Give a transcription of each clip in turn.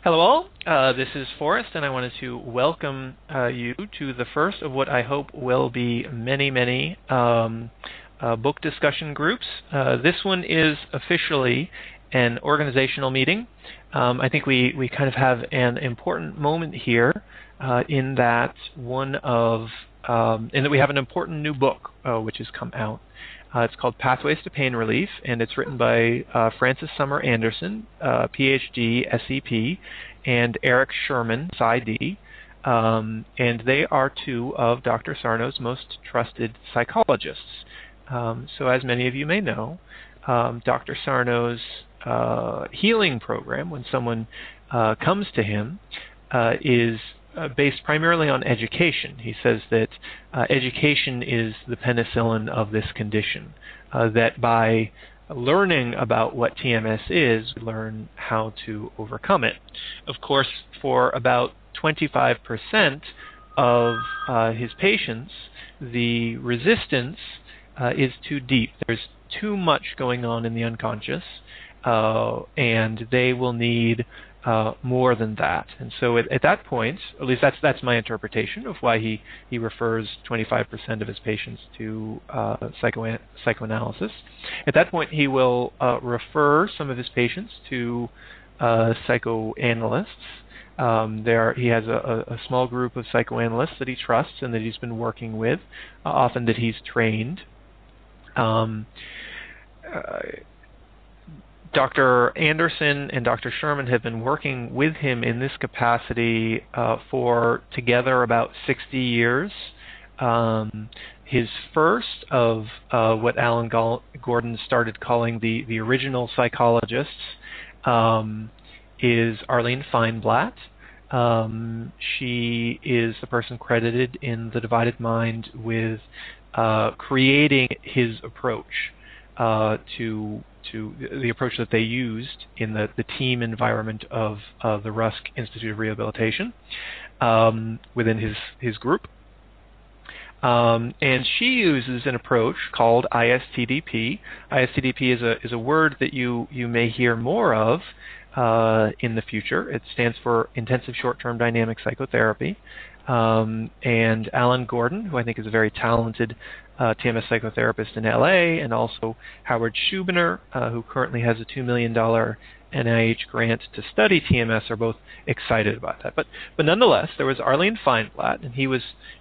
Hello all, this is Forrest, and I wanted to welcome you to the first of what I hope will be many book discussion groups. This one is officially an organizational meeting. I think we kind of have an important moment here in that we have an important new book which has come out. It's called Pathways to Pain Relief, and it's written by Frances Sommer Anderson, PhD, SEP, and Eric Sherman, PsyD. And they are two of Dr. Sarno's most trusted psychologists. So as many of you may know, Dr. Sarno's healing program, when someone comes to him, is based primarily on education. He says that education is the penicillin of this condition, that by learning about what TMS is, we learn how to overcome it. Of course, for about 25% of his patients, the resistance is too deep. There's too much going on in the unconscious, and they will need more than that. And so at that point, at least that's my interpretation of why he refers 25% of his patients to psychoanalysis. At that point, he will refer some of his patients to psychoanalysts. He has a small group of psychoanalysts that he trusts and that he's been working with, often that he's trained. Dr. Anderson and Dr. Sherman have been working with him in this capacity for together about 60 years. His first of what Alan Gordon started calling the original psychologists is Arlene Feinblatt. She is the person credited in The Divided Mind with creating his approach to the approach that they used in the team environment of the Rusk Institute of Rehabilitation within his group. And she uses an approach called ISTDP. ISTDP is a word that you may hear more of in the future. It stands for Intensive Short-Term Dynamic Psychotherapy. And Alan Gordon, who I think is a very talented TMS psychotherapist in LA, and also Howard Schubiner, who currently has a $2 million NIH grant to study TMS, are both excited about that. But nonetheless, there was Arlene Feinblatt, and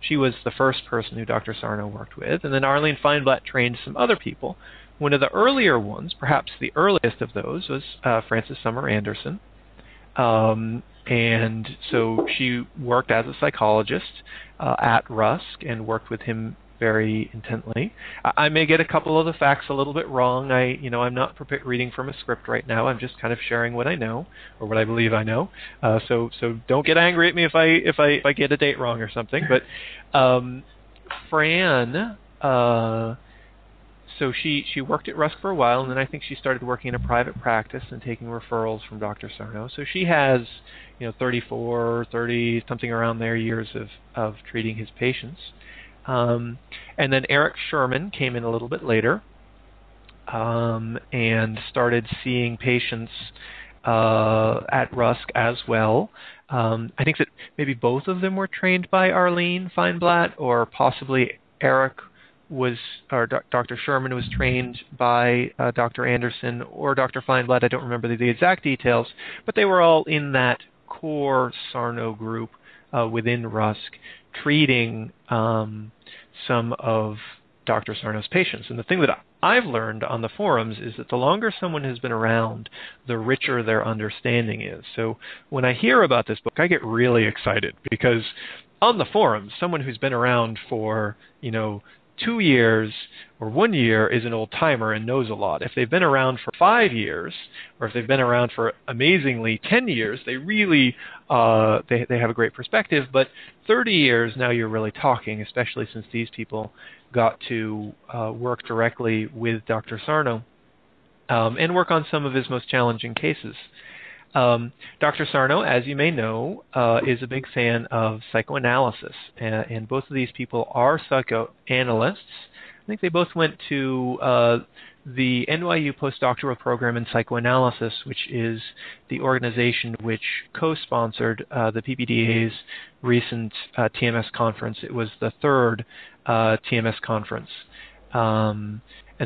she was the first person who Dr. Sarno worked with, and then Arlene Feinblatt trained some other people. One of the earlier ones, perhaps the earliest of those, was Frances Sommer Anderson. And so she worked as a psychologist at Rusk and worked with him very intently. I may get a couple of the facts a little bit wrong. I'm not reading from a script right now. I'm just kind of sharing what I know or what I believe I know. So don't get angry at me if I get a date wrong or something. But Fran. So she worked at Rusk for a while, and then I think she started working in a private practice and taking referrals from Dr. Sarno. So she has, 34, 30, something around there years of treating his patients. And then Eric Sherman came in a little bit later and started seeing patients at Rusk as well. I think that maybe both of them were trained by Arlene Feinblatt, or possibly Dr. Sherman was trained by Dr. Anderson or Dr. Feinblatt. I don't remember the exact details, but they were all in that core Sarno group within Rusk, treating some of Dr. Sarno's patients. And the thing that I've learned on the forums is that the longer someone has been around, the richer their understanding is. So when I hear about this book, I get really excited, because on the forums, someone who's been around for, 2 years or 1 year is an old timer and knows a lot. If they've been around for 5 years, or if they've been around for amazingly 10 years, they really they have a great perspective. But 30 years, now you're really talking, especially since these people got to work directly with Dr. Sarno and work on some of his most challenging cases. Dr. Sarno, as you may know, is a big fan of psychoanalysis, and both of these people are psychoanalysts. I think they both went to the NYU postdoctoral program in psychoanalysis, which is the organization which co-sponsored the PPDA's recent TMS conference. It was the third TMS conference. And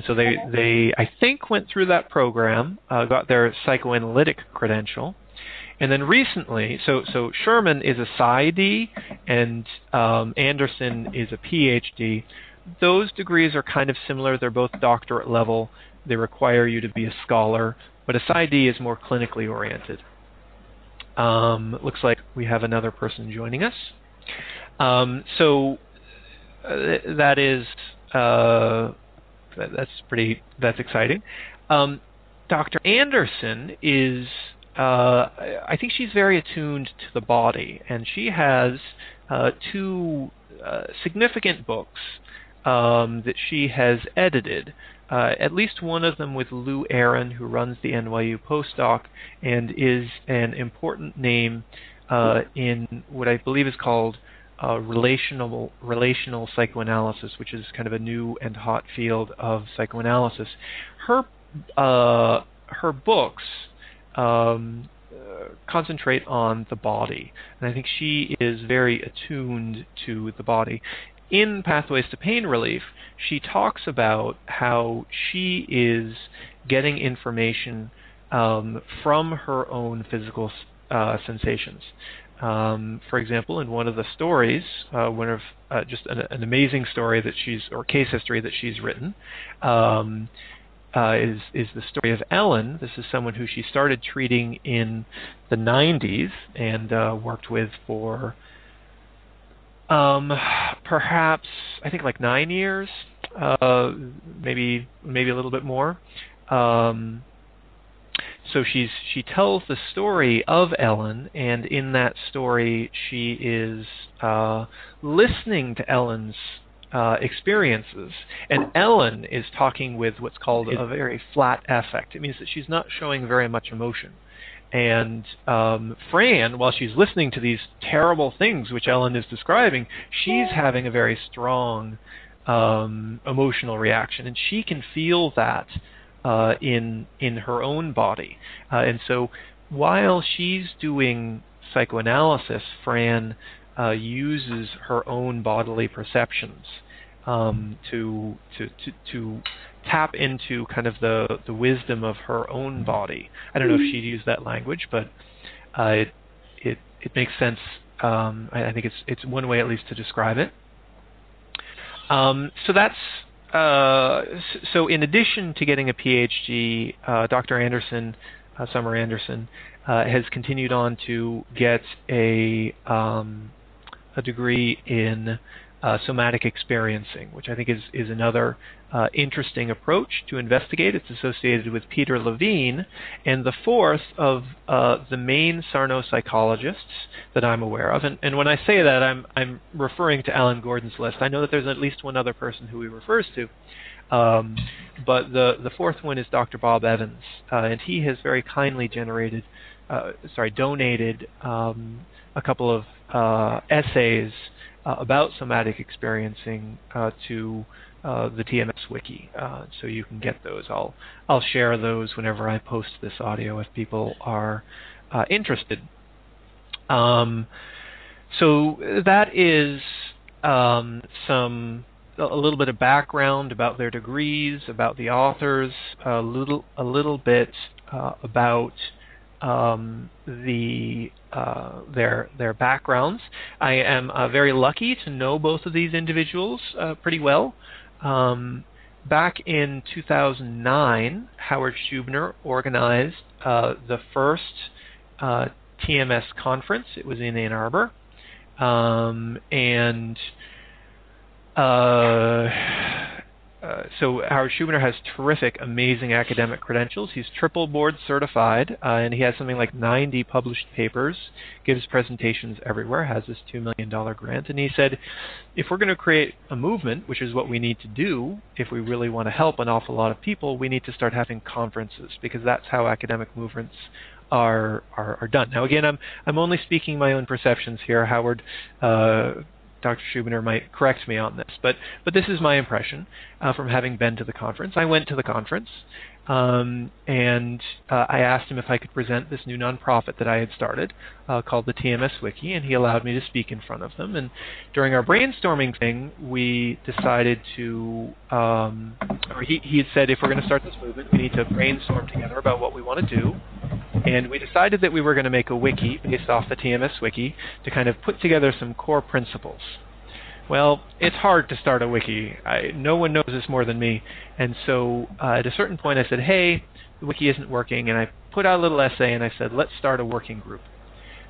so they, I think, went through that program, got their psychoanalytic credential, and then recently, so Sherman is a PsyD, and Anderson is a PhD. Those degrees are kind of similar. They're both doctorate level. They require you to be a scholar, but a PsyD is more clinically oriented. Looks like we have another person joining us. That is that's exciting. Dr. Anderson is, I think she's very attuned to the body, and she has two significant books that she has edited. At least one of them with Lou Aaron, who runs the NYU postdoc and is an important name in what I believe is called relational psychoanalysis, which is kind of a new and hot field of psychoanalysis. Her books concentrate on the body, and I think she is very attuned to the body. In Pathways to Pain Relief, she talks about how she is getting information from her own physical sensations. For example, in one of the stories, just an amazing story that or case history that she's written, is the story of Ellen. This is someone who she started treating in the 90s and worked with for perhaps, I think, like 9 years, maybe a little bit more. So she tells the story of Ellen, and in that story she is listening to Ellen's experiences, and Ellen is talking with what's called a very flat affect. It means that she's not showing very much emotion. And Fran, while she's listening to these terrible things which Ellen is describing, she's having a very strong emotional reaction, and she can feel that in her own body. And so while she's doing psychoanalysis, Fran uses her own bodily perceptions to tap into kind of the wisdom of her own body. I don't know if she'd use that language, but it makes sense. I think it's one way at least to describe it. So that's so in addition to getting a PhD, Dr. Anderson, Sommer Anderson, has continued on to get a degree in somatic experiencing, which I think is another interesting approach to investigate. It's associated with Peter Levine, and the fourth of the main Sarno psychologists that I'm aware of. And when I say that, I'm referring to Alan Gordon's list. I know that there's at least one other person who he refers to, but the fourth one is Dr. Bob Evans, and he has very kindly donated a couple of essays about somatic experiencing to the TMS wiki, so you can get those. I'll share those whenever I post this audio if people are interested. So that is a little bit of background about their degrees, about the authors, a little bit about their backgrounds. I am very lucky to know both of these individuals pretty well. Back in 2009, Howard Schubner organized the first TMS conference. It was in Ann Arbor, so Howard Schubner has terrific, amazing academic credentials. He's triple board certified, and he has something like 90 published papers, gives presentations everywhere, has this $2 million grant. And he said, if we're going to create a movement, which is what we need to do, if we really want to help an awful lot of people, we need to start having conferences, because that's how academic movements are done. Now, again, I'm only speaking my own perceptions here. Howard Dr. Schubiner might correct me on this, but this is my impression from having been to the conference. I went to the conference, and I asked him if I could present this new nonprofit that I had started called the TMS Wiki, and he allowed me to speak in front of them. And during our brainstorming thing, we decided to, or he had said, if we're going to start this movement, we need to brainstorm together about what we want to do. And we decided that we were going to make a wiki based off the TMS Wiki to kind of put together some core principles. Well, it's hard to start a wiki. No one knows this more than me. And so at a certain point I said, hey, the wiki isn't working. And I put out a little essay and I said, let's start a working group.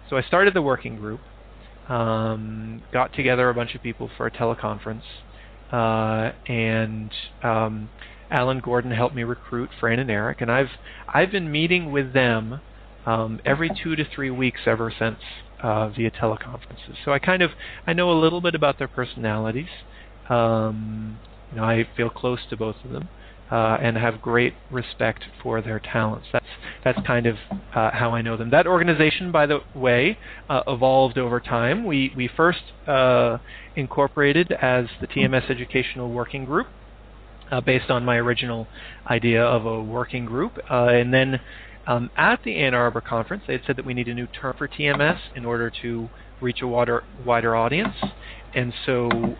So I started the working group, got together a bunch of people for a teleconference, and Alan Gordon helped me recruit Fran and Eric. And I've been meeting with them every 2 to 3 weeks ever since via teleconferences. So I know a little bit about their personalities. I feel close to both of them and have great respect for their talents. That's kind of how I know them. That organization, by the way, evolved over time. We first incorporated as the TMS Educational Working Group based on my original idea of a working group, and then at the Ann Arbor conference, they had said that we need a new term for TMS in order to reach a wider audience. And so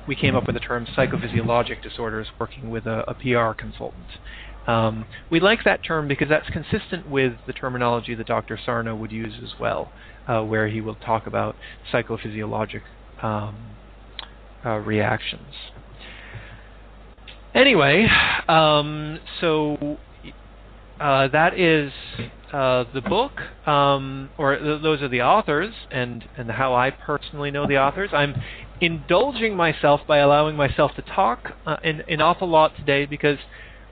we came up with the term psychophysiologic disorders, working with a PR consultant. We like that term because that's consistent with the terminology that Dr. Sarno would use as well, where he will talk about psychophysiologic reactions. Anyway, so that is the book, those are the authors, and how I personally know the authors. I'm indulging myself by allowing myself to talk an awful lot today because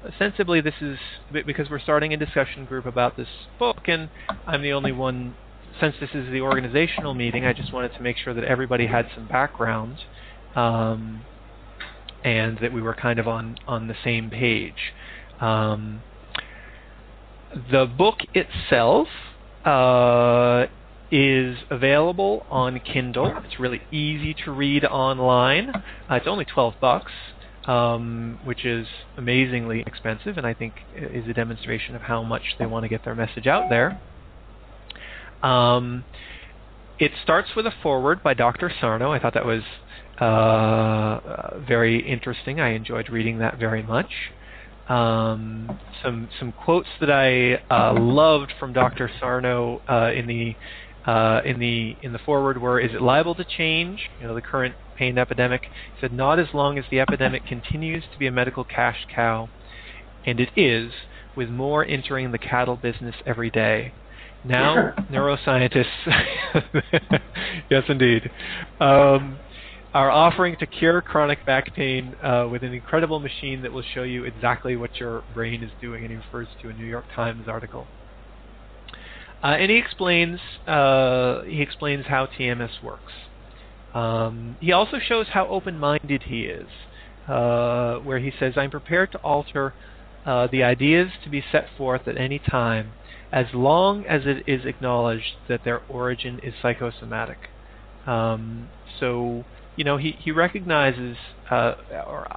ostensibly this is because we're starting a discussion group about this book, and I'm the only one. Since this is the organizational meeting, I just wanted to make sure that everybody had some background, and that we were kind of on the same page. The book itself is available on Kindle. It's really easy to read online. It's only $12, which is amazingly expensive, and I think is a demonstration of how much they want to get their message out there. It starts with a foreword by Dr. Sarno. I thought that was very interesting. I enjoyed reading that very much. Some quotes that I loved from Dr. Sarno in the foreword were: "Is it liable to change? The current pain epidemic." He said, "Not as long as the epidemic continues to be a medical cash cow, and it is, with more entering the cattle business every day. Now, neuroscientists, yes indeed, are offering to cure chronic back pain with an incredible machine that will show you exactly what your brain is doing," and he refers to a New York Times article. And he explains how TMS works. He also shows how open-minded he is, where he says, "I'm prepared to alter the ideas to be set forth at any time, as long as it is acknowledged that their origin is psychosomatic." So, he recognizes, or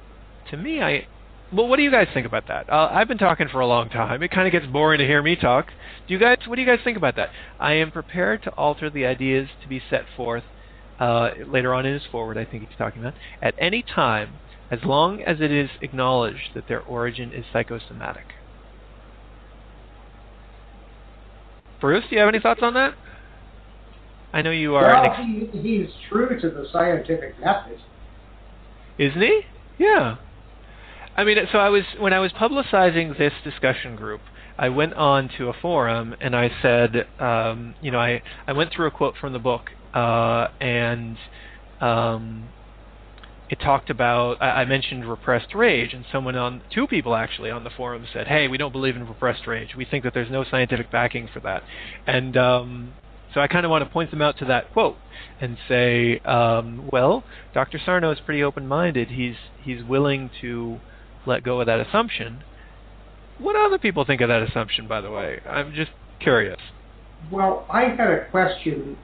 to me, well, what do you guys think about that? I've been talking for a long time. It kind of gets boring to hear me talk. What do you guys think about that? I am prepared to alter the ideas to be set forth later on in his foreword, I think he's talking about, at any time, as long as it is acknowledged that their origin is psychosomatic. Bruce, do you have any thoughts on that? I know you are. Well, he's true to the scientific method. Isn't he? Yeah. I mean, so when I was publicizing this discussion group, I went on to a forum and I said, I went through a quote from the book, and it talked about, I mentioned repressed rage, and two people actually on the forum said, "Hey, we don't believe in repressed rage. We think that there's no scientific backing for that." And so I kind of want to point them out to that quote and say, well, Dr. Sarno is pretty open-minded. He's willing to let go of that assumption. What do other people think of that assumption, by the way? I'm just curious. Well, I had a question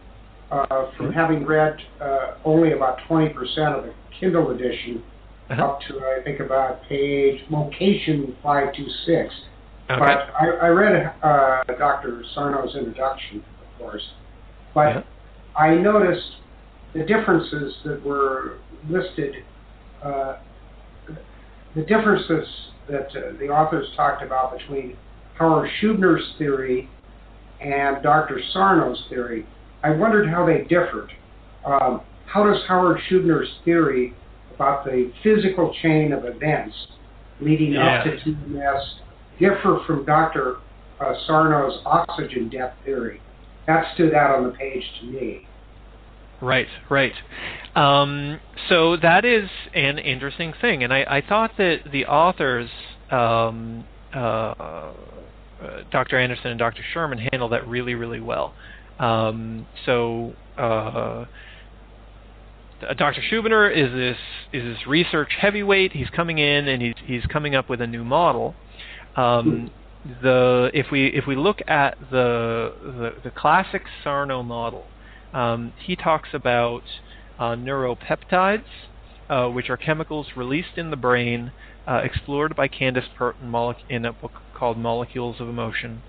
from having read only about 20% of the Kindle edition up to, I think, about page location 526. Okay. But I read Dr. Sarno's introduction, of course, but I noticed the differences that were listed, the differences that the authors talked about between Howard Schubner's theory and Dr. Sarno's theory. I wondered how they differed. How does Howard Schubner's theory about the physical chain of events leading up to TMS differ from Dr. Sarno's oxygen depth theory? That stood out on the page to me. Right. So that is an interesting thing, and I thought that the authors, Dr. Anderson and Dr. Sherman, handled that really, really well. Dr. Schubner is this research heavyweight. He's coming in and he's coming up with a new model. If we look at the classic Sarno model, he talks about neuropeptides, which are chemicals released in the brain, explored by Candace Pert in a book called Molecules of Emotion,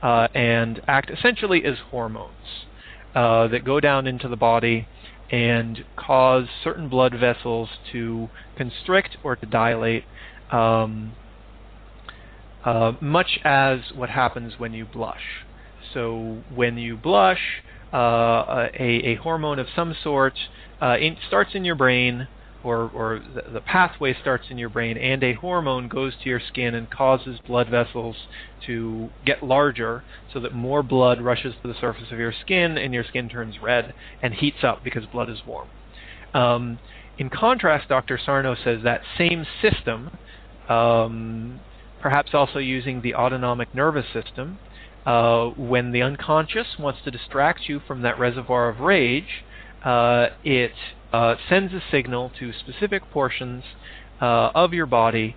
and act essentially as hormones that go down into the body and cause certain blood vessels to constrict or to dilate, much as what happens when you blush. So when you blush, a hormone of some sort starts in your brain, or the pathway starts in your brain, and a hormone goes to your skin and causes blood vessels to get larger so that more blood rushes to the surface of your skin, and your skin turns red and heats up because blood is warm. In contrast, Dr. Sarno says that same system, perhaps also using the autonomic nervous system, when the unconscious wants to distract you from that reservoir of rage, it sends a signal to specific portions of your body,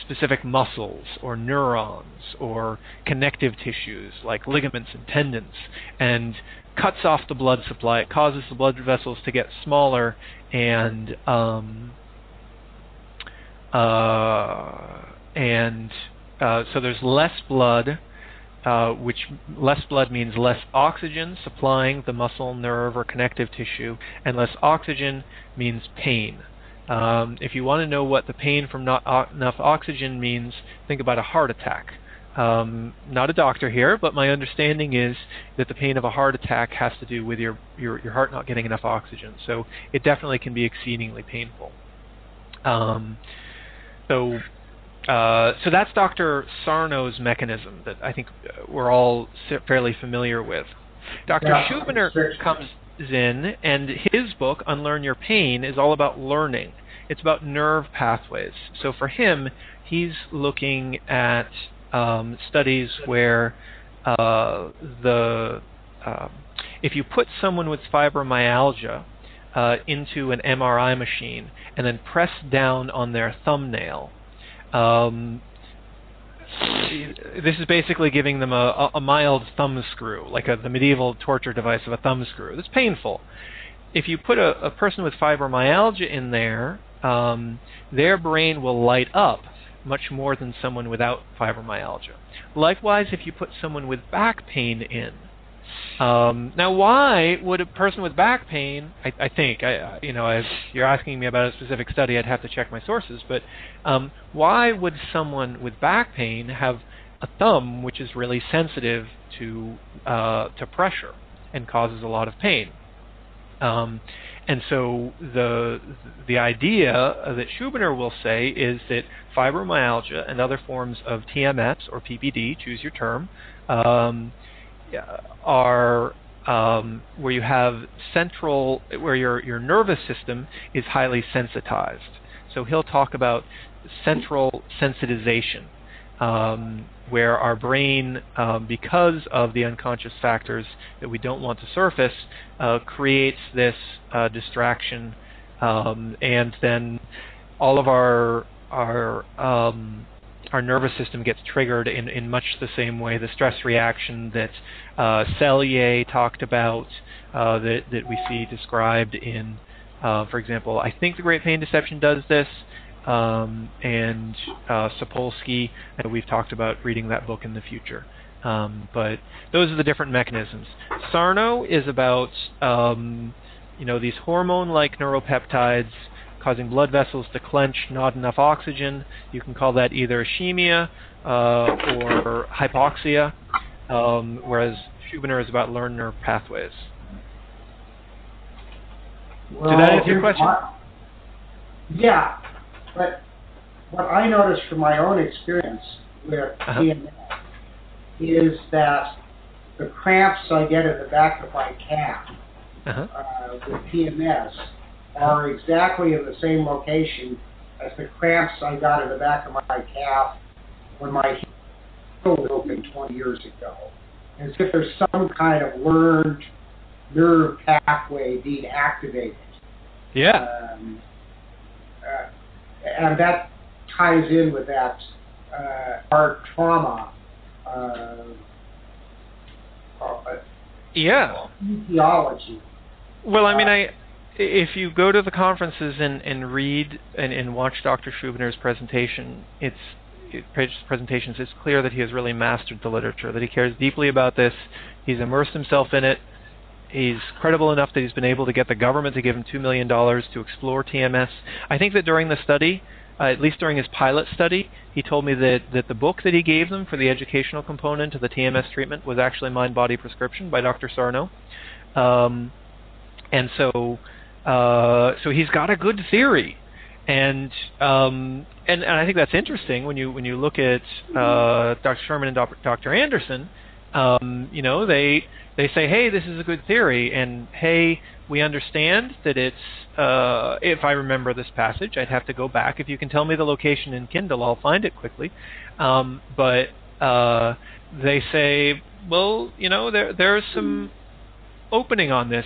specific muscles or neurons or connective tissues like ligaments and tendons, and cuts off the blood supply. It causes the blood vessels to get smaller, and so there's less blood, which less blood means less oxygen supplying the muscle, nerve, or connective tissue, and less oxygen means pain. If you want to know what the pain from not enough oxygen means, think about a heart attack. Not a doctor here, but my understanding is that the pain of a heart attack has to do with your heart not getting enough oxygen. So it definitely can be exceedingly painful. So that's Dr. Sarno's mechanism that I think we're all fairly familiar with. Dr. Schubner comes in, and his book, Unlearn Your Pain, is all about learning. It's about nerve pathways. So for him, he's looking at studies where if you put someone with fibromyalgia into an MRI machine and then press down on their thumbnail, this is basically giving them a mild thumb screw, like the medieval torture device of a thumb screw. It's painful. If you put a person with fibromyalgia in there, their brain will light up much more than someone without fibromyalgia. Likewise, if you put someone with back pain in, now why would a person with back pain, I think, if you're asking me about a specific study, I'd have to check my sources, but why would someone with back pain have a thumb which is really sensitive to pressure and causes a lot of pain? And so the idea that Schubner will say is that fibromyalgia and other forms of TMS or PPD, choose your term, are where you have where your nervous system is highly sensitized. So he'll talk about central sensitization, where our brain, because of the unconscious factors that we don't want to surface, creates this distraction, and then all of our our nervous system gets triggered in much the same way. The stress reaction that Selye talked about, that we see described in, for example, I think The Great Pain Deception does this, and Sapolsky, we've talked about reading that book in the future. But those are the different mechanisms. Sarno is about these hormone-like neuropeptides causing blood vessels to clench, not enough oxygen. You can call that either ischemia or hypoxia, whereas Schubiner is about learned nerve pathways. Well, did that answer your question? Yeah, but what I noticed from my own experience with TMS is that the cramps I get at the back of my calf with TMS are exactly in the same location as the cramps I got in the back of my calf when my heel was open 20 years ago. As if there's some kind of learned nerve pathway being activated. Yeah. And that ties in with that heart trauma etiology. Well, I mean, if you go to the conferences and read and watch Dr. Schubiner's presentations, it's clear that he has really mastered the literature, that he cares deeply about this. He's immersed himself in it. He's credible enough that he's been able to get the government to give him $2 million to explore TMS. I think that during the study, at least during his pilot study, he told me that the book that he gave them for the educational component of the TMS treatment was actually Mind Body Prescription by Dr. Sarno. And so he's got a good theory, and I think that's interesting when you look at Dr. Sherman and Dr. Anderson. They say, hey, this is a good theory, and hey, we understand that it's. If I remember this passage, I'd have to go back. If you can tell me the location in Kindle, I'll find it quickly. But they say, well, there's some opening on this.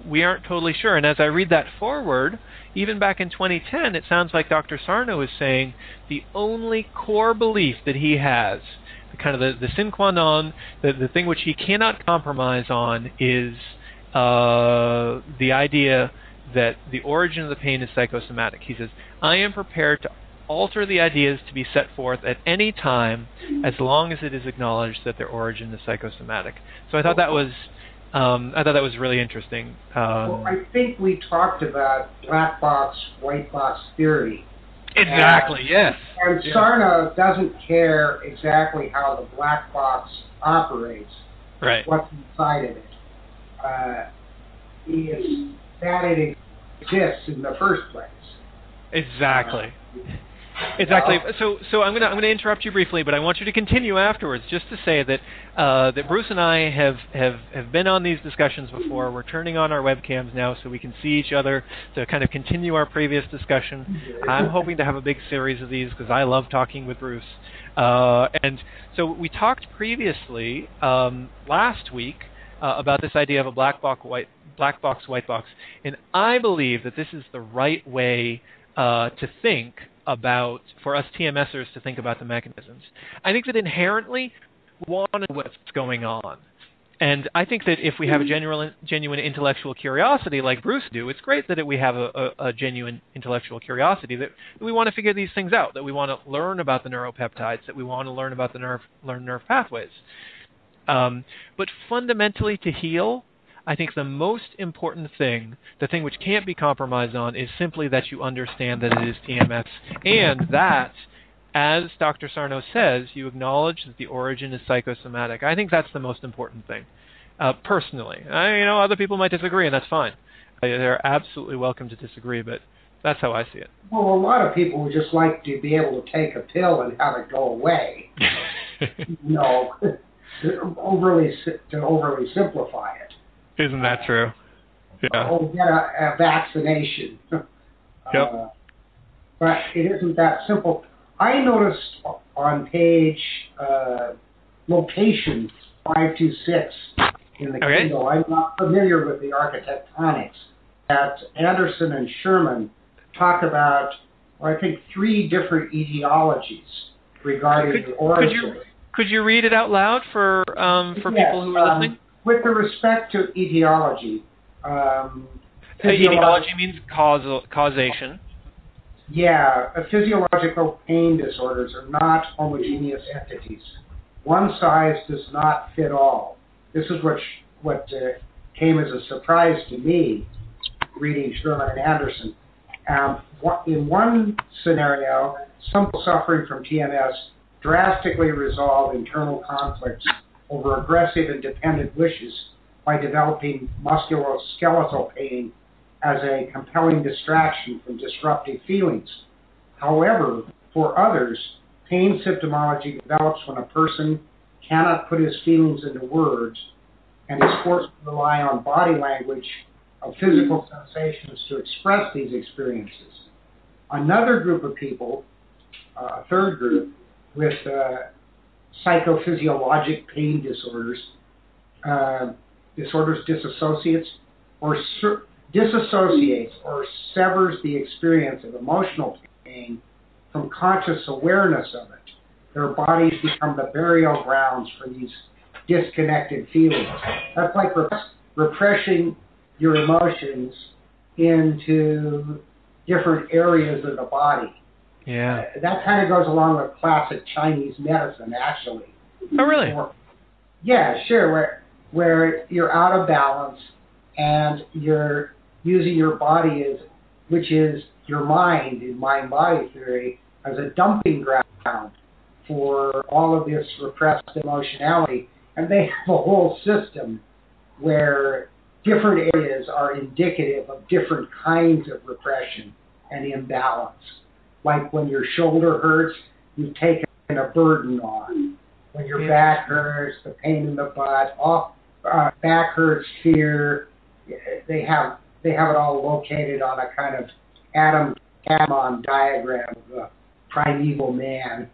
We aren't totally sure. And as I read that foreword, even back in 2010, it sounds like Dr. Sarno is saying the only core belief that he has, kind of the sine qua non, the thing which he cannot compromise on, is the idea that the origin of the pain is psychosomatic. He says, I am prepared to alter the ideas to be set forth at any time as long as it is acknowledged that their origin is psychosomatic. So I thought that was really interesting. Well, I think we talked about black box, white box theory. Exactly, yes. And Sarno doesn't care exactly how the black box operates, right? What's inside of it. Is that it exists in the first place. Exactly. Exactly. So I'm gonna interrupt you briefly, but I want you to continue afterwards, just to say that that Bruce and I have been on these discussions before. We're turning on our webcams now so we can see each other to kind of continue our previous discussion. I'm hoping to have a big series of these because I love talking with Bruce. And so we talked previously last week about this idea of a black box, white box, and I believe that this is the right way to think about, for us TMSers to think about the mechanisms. I think that inherently we want to know what's going on. And I think that if we have a genuine intellectual curiosity like Bruce do, it's great that we have a genuine intellectual curiosity, that we want to figure these things out, that we want to learn about the neuropeptides, that we want to learn about the learn nerve pathways. But fundamentally, to heal, I think the most important thing, the thing which can't be compromised on, is simply that you understand that it is TMS, and that, as Dr. Sarno says, you acknowledge that the origin is psychosomatic. I think that's the most important thing, personally. Other people might disagree, and that's fine. They're absolutely welcome to disagree, but that's how I see it. Well, a lot of people would just like to be able to take a pill and have it go away. To overly simplify it. Isn't that true? Yeah. Or get a vaccination. Yep. But it isn't that simple. I noticed on page location 526 in the Kindle, I'm not familiar with the architectonics, that Anderson and Sherman talk about, I think, 3 different etiologies regarding the origin. Could you read it out loud for people who are listening? With respect to etiology, etiology means causation. Yeah, physiological pain disorders are not homogeneous entities. One size does not fit all. This is what came as a surprise to me reading Sherman and Anderson. In one scenario, some people suffering from TMS drastically resolve internal conflicts over aggressive and dependent wishes by developing musculoskeletal pain as a compelling distraction from disruptive feelings. However, for others, pain symptomology develops when a person cannot put his feelings into words and is forced to rely on body language of physical sensations to express these experiences. Another group of people, a third group, with psychophysiologic pain disorders disassociates or severs the experience of emotional pain from conscious awareness of it. Their bodies become the burial grounds for these disconnected feelings. That's like repressing your emotions into different areas of the body. Yeah. That kind of goes along with classic Chinese medicine, actually. Oh, really? Yeah, sure. Where you're out of balance and you're using your body which is your mind in mind-body theory, as a dumping ground for all of this repressed emotionality. And they have a whole system where different areas are indicative of different kinds of repression and imbalance. Like when your shoulder hurts, you've taken a burden on. When your back hurts, the pain in the butt, back hurts, fear, they have it all located on a kind of atom diagram of the primeval man.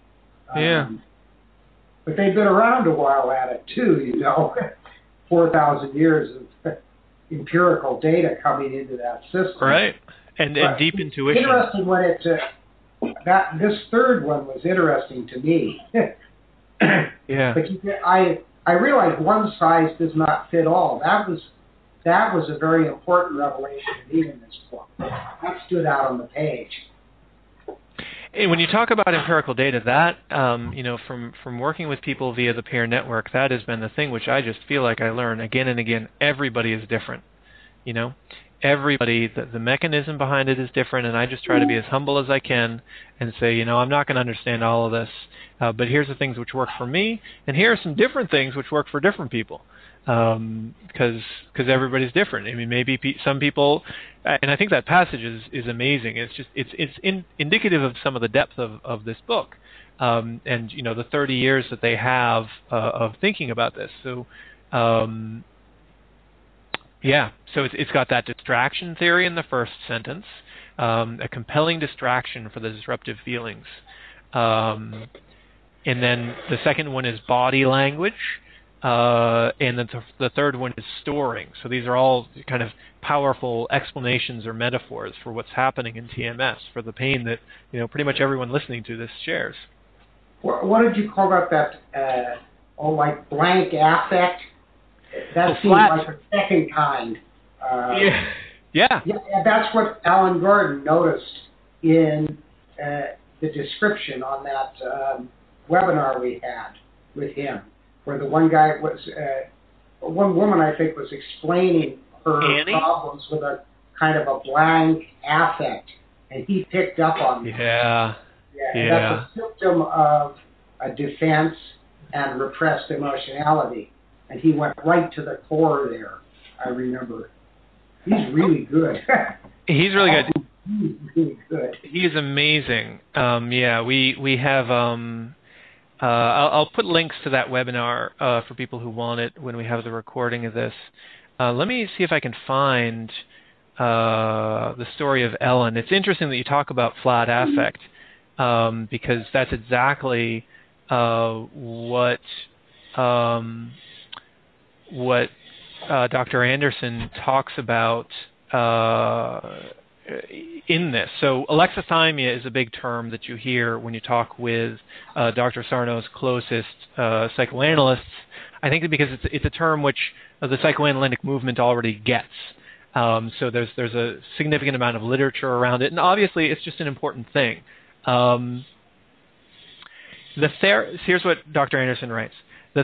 But they've been around a while at it too, 4,000 years of empirical data coming into that system. Right, and deep intuition. Interesting when this third one was interesting to me. Yeah. But I realized one size does not fit all. That was a very important revelation to me in this book. That stood out on the page. And when you talk about empirical data, that from working with people via the peer network, that has been the thing which I just feel like I learn again and again. Everybody is different, Everybody, the mechanism behind it is different, and I just try to be as humble as I can and say, I'm not going to understand all of this, but here's the things which work for me, and here are some different things which work for different people, because everybody's different. I mean, maybe some people, and I think that passage is amazing. It's indicative of some of the depth of this book, and the 30 years that they have of thinking about this. So. Yeah, so it's got that distraction theory in the first sentence, a compelling distraction for the disruptive feelings. And then the second one is body language, and then the third one is storing. So these are all kind of powerful explanations or metaphors for what's happening in TMS, for the pain that pretty much everyone listening to this shares. What did you call that? Like blank affect? That seems like a second kind. Yeah. That's what Alan Gordon noticed in the description on that webinar we had with him, where the one woman I think was explaining her problems with a kind of a blank affect, and he picked up on that. Yeah. That's a symptom of a defense and repressed emotionality. And he went right to the core there, I remember. He's really good. He's really good. He's really good. He is amazing. We have... I'll put links to that webinar for people who want it when we have the recording of this. Let me see if I can find the story of Ellen. It's interesting that you talk about flat affect, because that's exactly what Dr. Anderson talks about in this. So alexithymia is a big term that you hear when you talk with Dr. Sarno's closest psychoanalysts. I think because it's a term which the psychoanalytic movement already gets. So there's a significant amount of literature around it, and obviously it's just an important thing. Here's what Dr. Anderson writes. The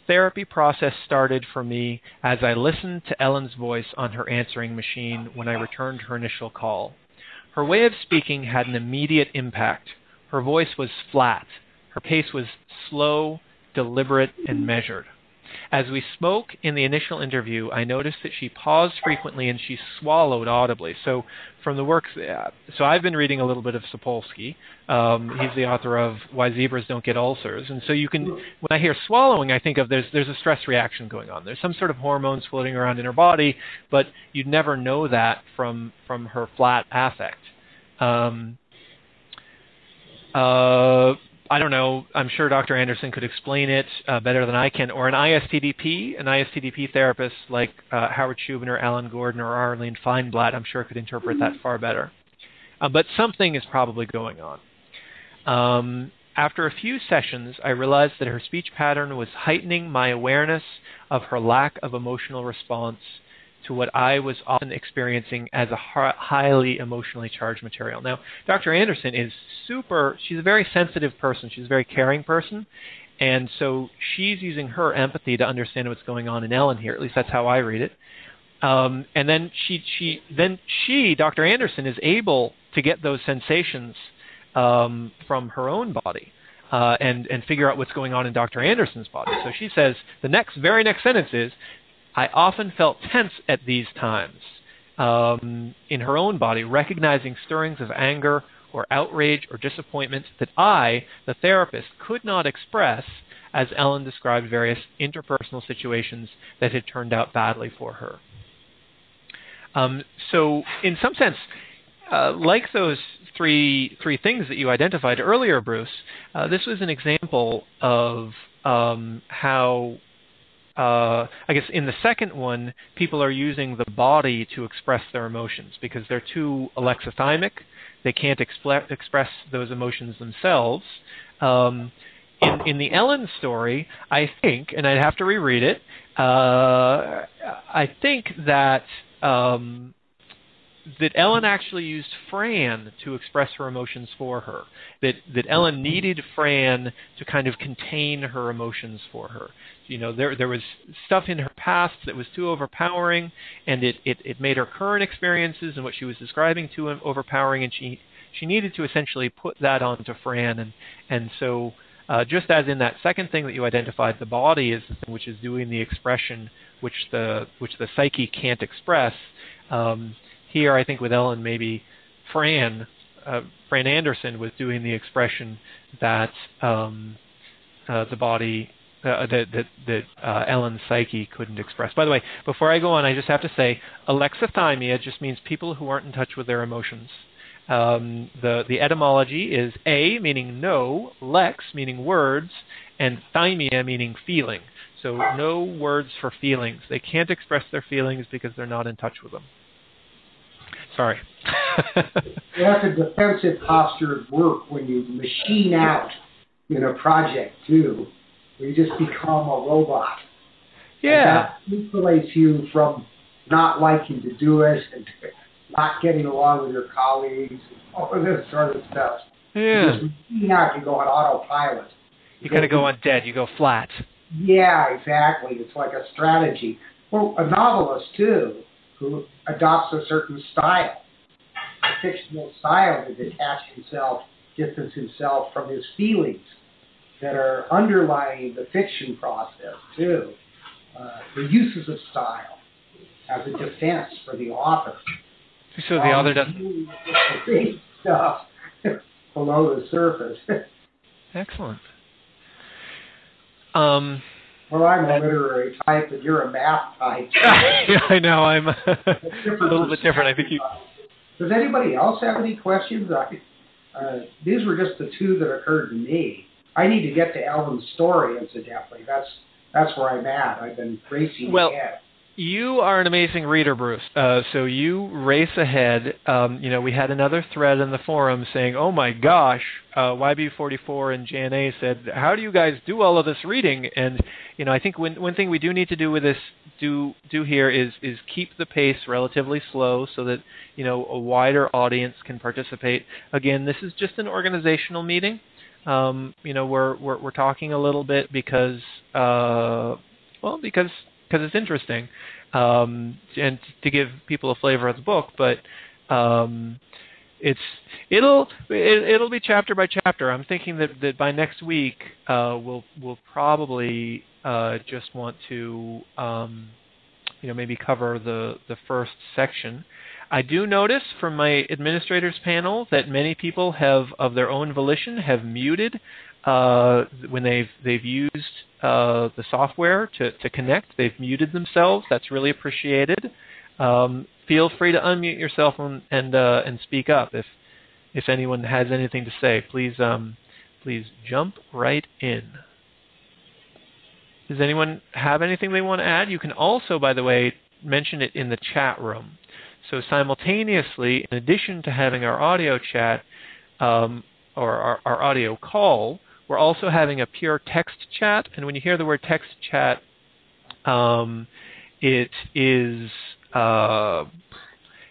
therapy process started for me as I listened to Ellen's voice on her answering machine when I returned her initial call. Her way of speaking had an immediate impact. Her voice was flat. Her pace was slow, deliberate, and measured. As we spoke in the initial interview, I noticed that she paused frequently and she swallowed audibly. So from the work, so I've been reading a little bit of Sapolsky. He's the author of Why Zebras Don't Get Ulcers. And so you can, when I hear swallowing, I think of there's a stress reaction going on. There's some sort of hormones floating around in her body, but you'd never know that from her flat affect. I don't know. I'm sure Dr. Anderson could explain it better than I can. Or an ISTDP therapist like Howard Schubiner, Alan Gordon, or Arlene Feinblatt, I'm sure could interpret that far better. But something is probably going on. After a few sessions, I realized that her speech pattern was heightening my awareness of her lack of emotional response to what I was often experiencing as a highly emotionally charged material. Now, Dr. Anderson is she's a very sensitive person. She's a very caring person. And so she's using her empathy to understand what's going on in Ellen here. At least that's how I read it. And then Dr. Anderson, is able to get those sensations from her own body and figure out what's going on in Dr. Anderson's body. So she says, the very next sentence is, I often felt tense at these times in her own body, recognizing stirrings of anger or outrage or disappointment that I, the therapist, could not express as Ellen described various interpersonal situations that had turned out badly for her. So in some sense, like those three things that you identified earlier, Bruce, this was an example of how I guess in the second one, people are using the body to express their emotions because they're too alexithymic. They can't express those emotions themselves. In the Ellen story, I think, and I'd have to reread it, I think that that Ellen actually used Fran to express her emotions for her. That Ellen needed Fran to kind of contain her emotions for her. You know, there was stuff in her past that was too overpowering, and it made her current experiences and what she was describing too overpowering, and she needed to essentially put that onto Fran. And so just as in that second thing that you identified, the body is the thing which is doing the expression which the psyche can't express. Here, I think with Ellen, maybe Fran Anderson was doing the expression that the body, that Ellen's psyche couldn't express. By the way, before I go on, I just have to say, alexithymia just means people who aren't in touch with their emotions. The etymology is a, meaning no, lex, meaning words, and thymia, meaning feeling. So no words for feelings. They can't express their feelings because they're not in touch with them. Sorry. That's a defensive posture at work when you machine out in a project, too. You just become a robot. Yeah. And that insulates you from not liking to do it and not getting along with your colleagues and all of this sort of stuff. Yeah. You just machine out, you go on autopilot. You kind of go on dead. You go flat. Yeah, exactly. It's like a strategy. Well, a novelist, too, who adopts a certain style, a fictional style to distance himself from his feelings that are underlying the fiction process, too. The uses of style as a defense for the author. So the author doesn't... stuff below the surface. Excellent. Well, I'm a literary type, and you're a math type. I know. I'm a little bit different. I think you. Does anybody else have any questions? These were just the two that occurred to me. I need to get to Ellen's story, incidentally. That's where I'm at. I've been racing ahead. You are an amazing reader, Bruce. So you race ahead. We had another thread in the forum saying, "Oh my gosh, YB44 and JNA said, how do you guys do all of this reading?" And I think one thing we do need to do with this do here is keep the pace relatively slow so that a wider audience can participate. Again, this is just an organizational meeting. We're talking a little bit because it's interesting, and to give people a flavor of the book. But it'll be chapter by chapter. I'm thinking that by next week we'll probably just want to maybe cover the first section. I do notice from my administrators panel that many people have, of their own volition, have muted when they've used the software to connect. They've muted themselves. That's really appreciated. Feel free to unmute yourself and speak up if anyone has anything to say. Please jump right in. Does anyone have anything they want to add? You can also, by the way, mention it in the chat room. So simultaneously, in addition to having our audio chat or our audio call, we're also having a pure text chat. And when you hear the word text chat, it is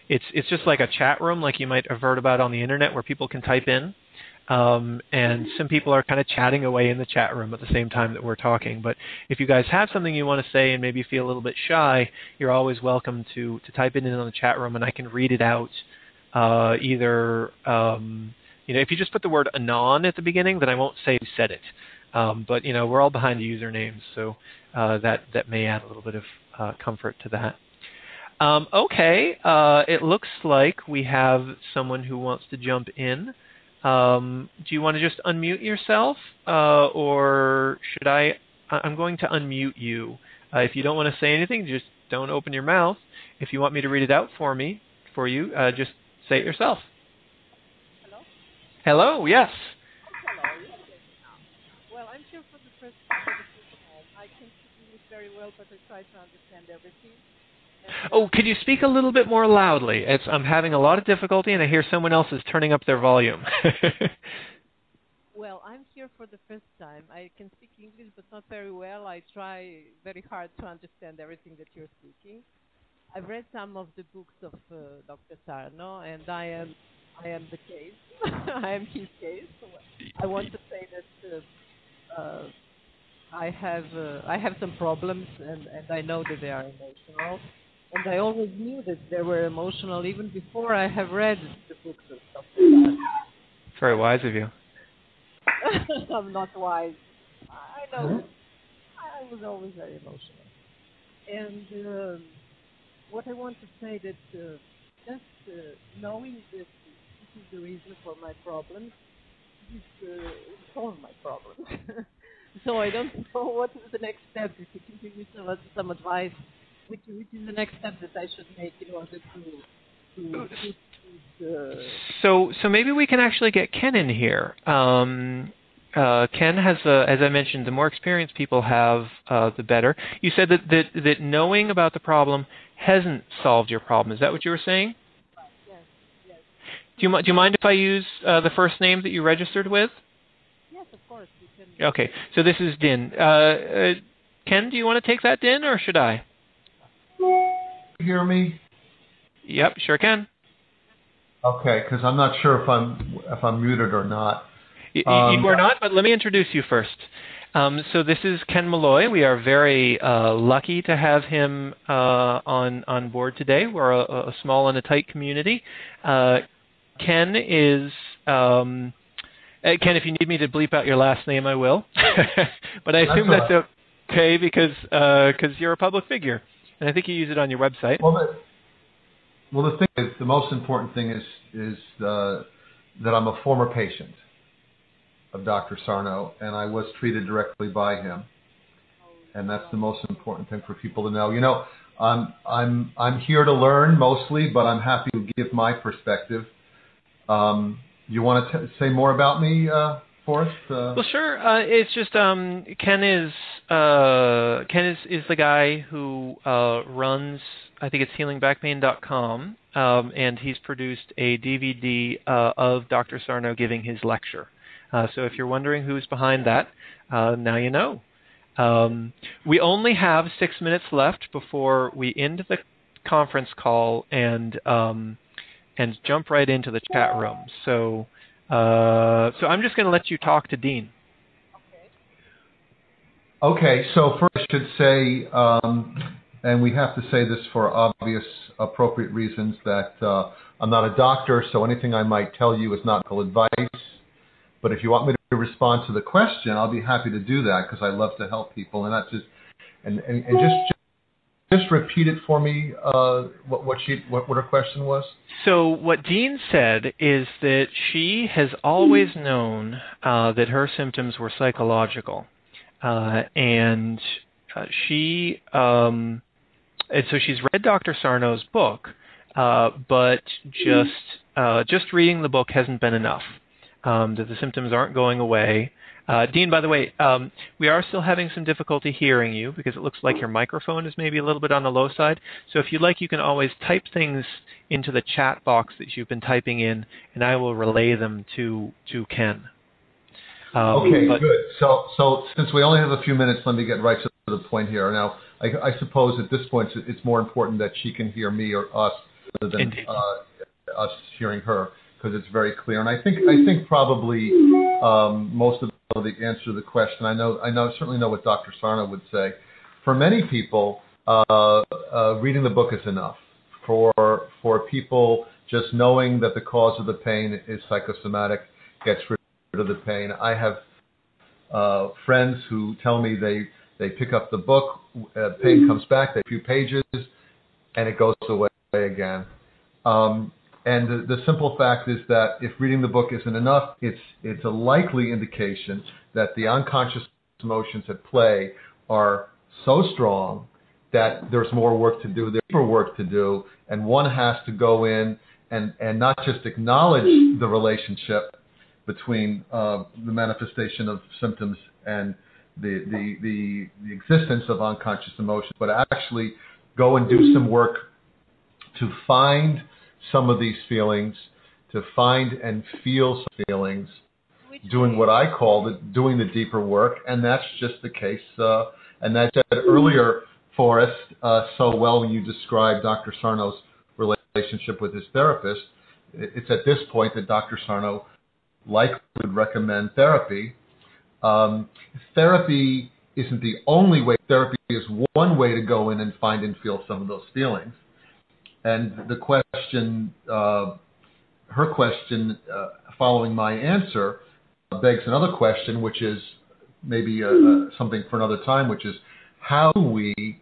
it's just like a chat room, like you might have heard about on the internet, where people can type in. And some people are kind of chatting away in the chat room at the same time that we're talking. But if you guys have something you want to say and maybe feel a little bit shy, you're always welcome to type it in on the chat room, and I can read it out. If you just put the word anon at the beginning, then I won't say who said it. But we're all behind the usernames, so that may add a little bit of comfort to that. Okay, it looks like we have someone who wants to jump in. Do you want to just unmute yourself, or should I? I'm going to unmute you. If you don't want to say anything, just don't open your mouth. If you want me to read it out for you, just say it yourself. Hello? Hello, yes. Hello, yes. Well, I'm here for the first time. I can speak English very well, but I try to understand everything. Oh, could you speak a little bit more loudly? I'm having a lot of difficulty, and I hear someone else is turning up their volume. Well, I'm here for the first time. I can speak English, but not very well. I try very hard to understand everything that you're speaking. I've read some of the books of Dr. Sarno, and I am the case. I am his case. I want to say that I have some problems, and I know that they are emotional. And I always knew that they were emotional even before I have read the books of Dr. Sarno. Very wise of you. I'm not wise. I know. I was always very emotional. And what I want to say that just knowing that this is the reason for my problems, solve my problems. So I don't know what is the next step. If you can give me some advice, which is the next step that I should make in order to So maybe we can actually get Ken in here. Ken has, as I mentioned, the more experienced people have, the better. You said that knowing about the problem hasn't solved your problem. Is that what you were saying? Yes. Do you mind if I use the first name that you registered with? Yes, of course. You can. Okay, so this is Din. Ken, do you want to take that, Din, or should I? You hear me? Yep, sure can. Okay, because I'm not sure if I'm muted or not. You are not, but let me introduce you first. So this is Ken Malloy. We are very lucky to have him on board today. We're a small and a tight community. Ken is... Ken, if you need me to bleep out your last name, I will. But I assume that's okay because you're a public figure. And I think you use it on your website. Well, the thing is, the most important thing is that I'm a former patient of Dr. Sarno, and I was treated directly by him, and that's the most important thing for people to know. I'm here to learn mostly, but I'm happy to give my perspective. You want to say more about me, for us? Well, sure. It's just Ken is the guy who runs, I think it's healingbackpain.com, and he's produced a DVD of Dr. Sarno giving his lecture. So if you're wondering who's behind that, now you know. We only have 6 minutes left before we end the conference call and jump right into the chat room. So I'm just going to let you talk to Dean. Okay, so first I should say, and we have to say this for obvious, appropriate reasons, that I'm not a doctor, so anything I might tell you is not medical advice. But if you want me to respond to the question, I'll be happy to do that because I love to help people. And that's just repeat it for me. What her question was. So what Dean said is that she has always known that her symptoms were psychological, and so she's read Dr. Sarno's book, but just reading the book hasn't been enough. That the symptoms aren't going away. Dean, by the way, we are still having some difficulty hearing you because it looks like your microphone is maybe a little bit on the low side. So if you'd like, you can always type things into the chat box that you've been typing in, and I will relay them to Ken. Okay, good. So since we only have a few minutes, let me get right to the point here. Now, I suppose at this point it's more important that she can hear me or us rather than us hearing her, because it's very clear. And I think probably most of the answer to the question, I certainly know what Dr. Sarno would say. For many people, reading the book is enough. For people, just knowing that the cause of the pain is psychosomatic gets rid of the pain. I have friends who tell me they pick up the book, pain comes back, they a few pages, and it goes away again. And the simple fact is that if reading the book isn't enough, it's a likely indication that the unconscious emotions at play are so strong that there's more work to do, there's deeper work to do, and one has to go in and not just acknowledge the relationship between the manifestation of symptoms and the existence of unconscious emotions, but actually go and do some work to find some of these feelings, to find and feel some feelings, doing what I call doing the deeper work, and that's just the case. And that said earlier, Forrest, so well when you described Dr. Sarno's relationship with his therapist. It's at this point that Dr. Sarno likely would recommend therapy. Therapy isn't the only way. Therapy is one way to go in and find and feel some of those feelings. And the question, her question, following my answer, begs another question, which is maybe something for another time, which is how do we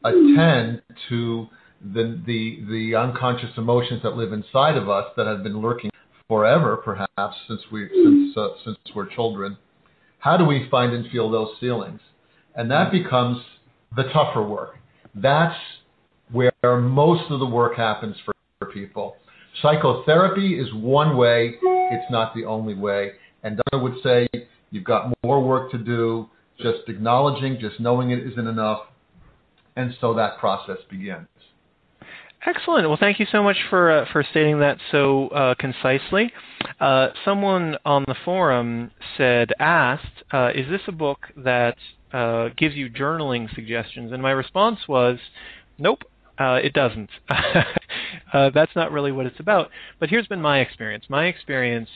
attend to the unconscious emotions that live inside of us that have been lurking forever, perhaps since we're children? How do we find and feel those feelings? And that becomes the tougher work. That's where most of the work happens for people. Psychotherapy is one way, it's not the only way. And Donna would say you've got more work to do, just acknowledging, just knowing it isn't enough, and so that process begins. Excellent. Well, thank you so much for stating that so concisely. Someone on the forum asked, is this a book that gives you journaling suggestions? And my response was, nope. It doesn't. That's not really what it's about. But here's been my experience. My experience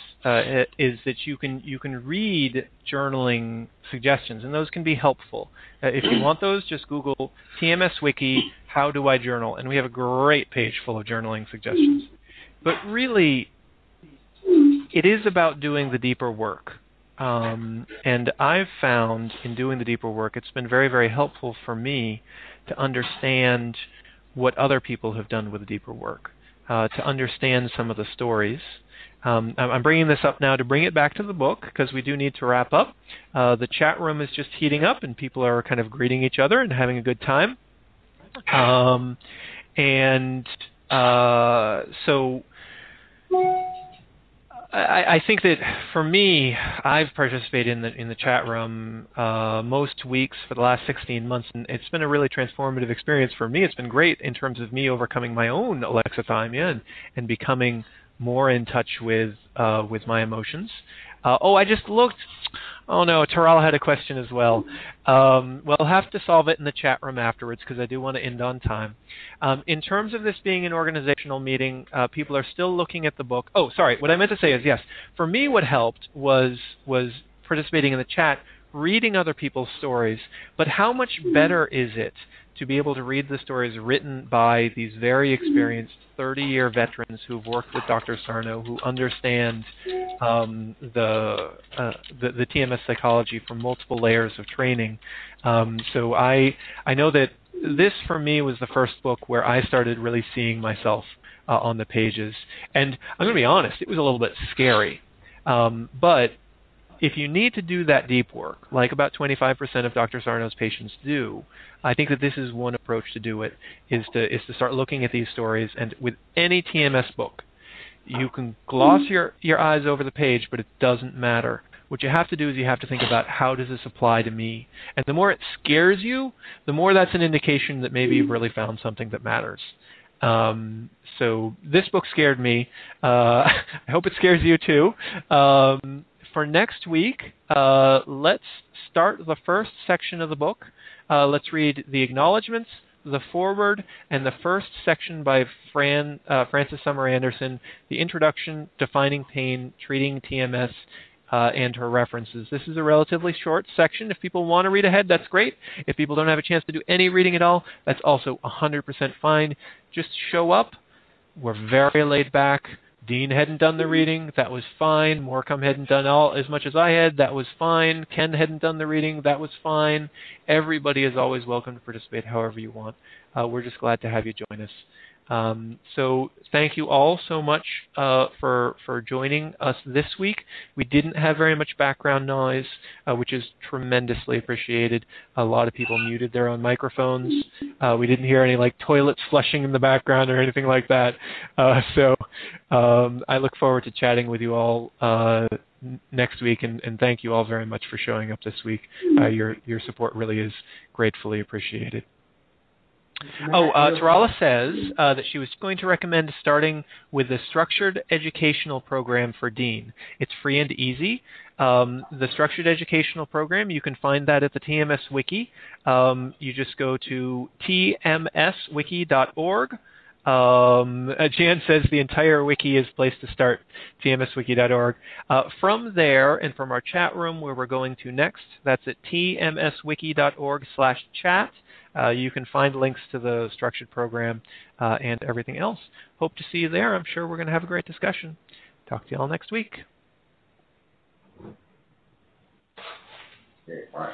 is that you can read journaling suggestions, and those can be helpful. If you want those, just Google TMS Wiki, how do I journal? And we have a great page full of journaling suggestions. But really, it is about doing the deeper work. And I've found in doing the deeper work, it's been very, very helpful for me to understand what other people have done with the deeper work, to understand some of the stories. I'm bringing this up now to bring it back to the book because we do need to wrap up. The chat room is just heating up and people are kind of greeting each other and having a good time. So I think that for me, I've participated in the chat room most weeks for the last 16 months, and it's been a really transformative experience for me. It's been great in terms of me overcoming my own alexithymia and becoming more in touch with my emotions. I just looked. Oh no, Taral had a question as well. We'll have to solve it in the chat room afterwards because I do want to end on time. In terms of this being an organizational meeting, people are still looking at the book. Oh, sorry. What I meant to say is, yes, for me what helped was participating in the chat, reading other people's stories. But how much better is it to be able to read the stories written by these very experienced 30-year veterans who've worked with Dr. Sarno, who understand the TMS psychology from multiple layers of training. So I know that this, for me, was the first book where I started really seeing myself on the pages. And I'm going to be honest, it was a little bit scary. But if you need to do that deep work, like about 25% of Dr. Sarno's patients do, I think that this is one approach to do it, is to start looking at these stories. And with any TMS book, you can gloss your eyes over the page, but it doesn't matter. What you have to do is you have to think about, how does this apply to me? And the more it scares you, the more that's an indication that maybe you've really found something that matters. So this book scared me. I hope it scares you too. For next week, let's start the first section of the book. Let's read the acknowledgments, the foreword, and the first section by Frances Sommer Anderson, the introduction, defining pain, treating TMS, and her references. This is a relatively short section. If people want to read ahead, that's great. If people don't have a chance to do any reading at all, that's also 100% fine. Just show up. We're very laid back. Dean hadn't done the reading. That was fine. Morecambe hadn't done as much as I had. That was fine. Ken hadn't done the reading. That was fine. Everybody is always welcome to participate however you want. We're just glad to have you join us. So thank you all so much for joining us this week. We didn't have very much background noise, which is tremendously appreciated. A lot of people muted their own microphones. We didn't hear any like toilets flushing in the background or anything like that. So I look forward to chatting with you all next week, and thank you all very much for showing up this week. Your support really is gratefully appreciated. Tarala says that she was going to recommend starting with the Structured Educational Program for Dean. It's free and easy. The Structured Educational Program, you can find that at the TMS Wiki. You just go to tmswiki.org. Jan says the entire wiki is a place to start, tmswiki.org. From there, and from our chat room where we're going to next, that's at tmswiki.org/chat. You can find links to the structured program and everything else. Hope to see you there. I'm sure we're going to have a great discussion. Talk to you all next week. Okay, bye.